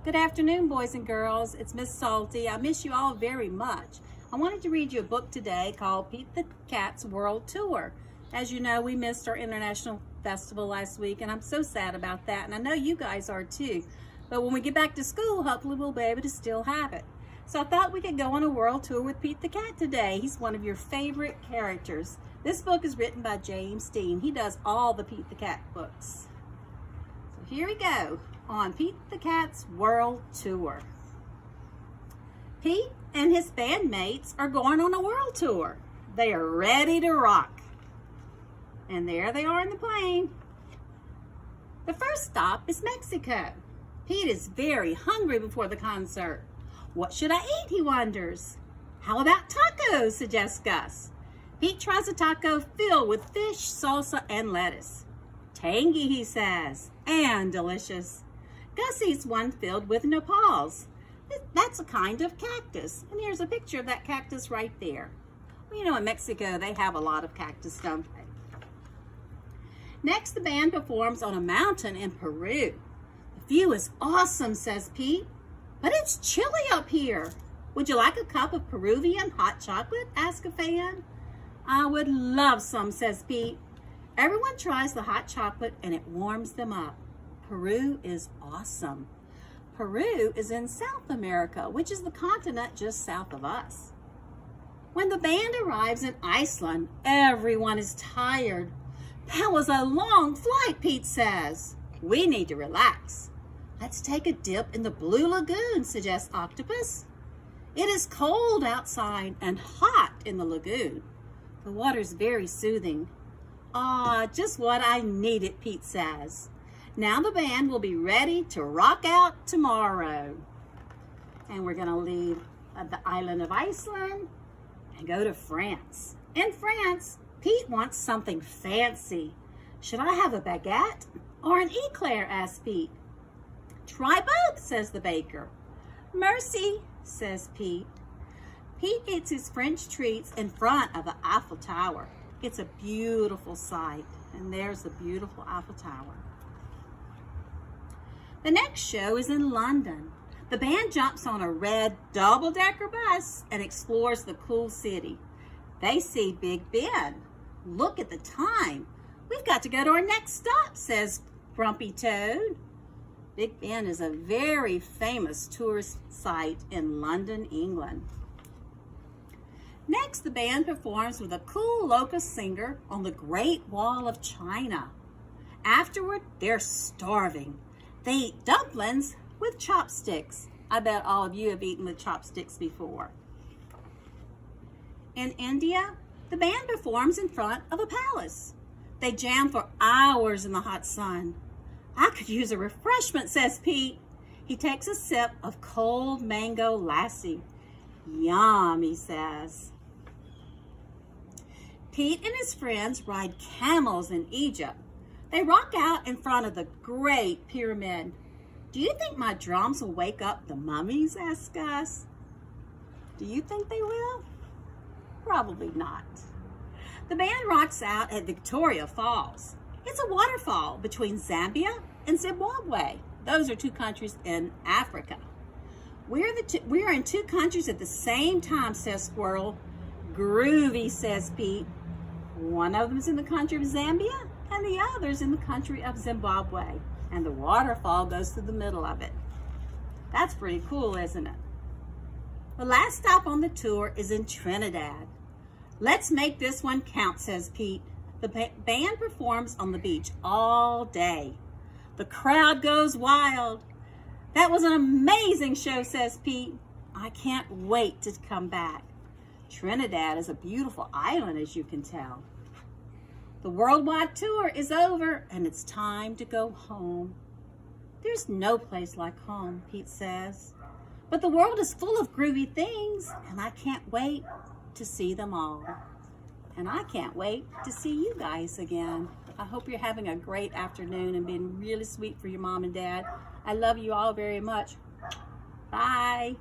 Good afternoon, boys and girls. It's Miss Salty. I miss you all very much. I wanted to read you a book today called Pete the Cat's World Tour. As you know, we missed our international festival last week, and I'm so sad about that, and I know you guys are too. But when we get back to school, hopefully we'll be able to still have it. So I thought we could go on a world tour with Pete the Cat today. He's one of your favorite characters. This book is written by James Dean. He does all the Pete the Cat books. So here we go on Pete the Cat's World Tour. Pete and his bandmates are going on a world tour. They are ready to rock. And there they are in the plane. The first stop is Mexico. Pete is very hungry before the concert. What should I eat, he wonders. How about tacos, suggests Gus. Pete tries a taco filled with fish, salsa, and lettuce. Tangy, he says, and delicious. Gus eats one filled with nopals. That's a kind of cactus. And here's a picture of that cactus right there. Well, you know, in Mexico, they have a lot of cactus, don't they? Next, the band performs on a mountain in Peru. The view is awesome, says Pete, but it's chilly up here. Would you like a cup of Peruvian hot chocolate? Asks a fan. I would love some, says Pete. Everyone tries the hot chocolate and it warms them up. Peru is awesome. Peru is in South America, which is the continent just south of us. When the band arrives in Iceland, everyone is tired. That was a long flight, Pete says. We need to relax. Let's take a dip in the Blue Lagoon, suggests Octopus. It is cold outside and hot in the lagoon. The water's very soothing. Ah, just what I needed, Pete says. Now the band will be ready to rock out tomorrow. And we're going to leave the island of Iceland and go to France. In France, Pete wants something fancy. Should I have a baguette or an eclair, asks Pete. Try both, says the baker. Mercy, says Pete. Pete eats his French treats in front of the Eiffel Tower. It's a beautiful sight, and there's the beautiful Eiffel Tower. The next show is in London. The band jumps on a red double-decker bus and explores the cool city. They see Big Ben. Look at the time. We've got to go to our next stop, says Grumpy Toad. Big Ben is a very famous tourist site in London, England. Next, the band performs with a cool local singer on the Great Wall of China. Afterward, they're starving. They eat dumplings with chopsticks. I bet all of you have eaten with chopsticks before. In India, the band performs in front of a palace. They jam for hours in the hot sun. I could use a refreshment, says Pete. He takes a sip of cold mango lassi. Yum, he says. Pete and his friends ride camels in Egypt. They rock out in front of the Great Pyramid. Do you think my drums will wake up the mummies, asks Gus. Do you think they will? Probably not. The band rocks out at Victoria Falls. It's a waterfall between Zambia and Zimbabwe. Those are two countries in Africa. We're in two countries at the same time, says Squirrel. Groovy, says Pete. One of them is in the country of Zambia and the other's in the country of Zimbabwe. And the waterfall goes through the middle of it. That's pretty cool, isn't it? The last stop on the tour is in Trinidad. Let's make this one count, says Pete. The band performs on the beach all day. The crowd goes wild. That was an amazing show, says Pete. I can't wait to come back. Trinidad is a beautiful island, as you can tell. The worldwide tour is over, and it's time to go home. There's no place like home, Pete says. But the world is full of groovy things, and I can't wait to see them all. And I can't wait to see you guys again. I hope you're having a great afternoon and being really sweet for your mom and dad. I love you all very much. Bye.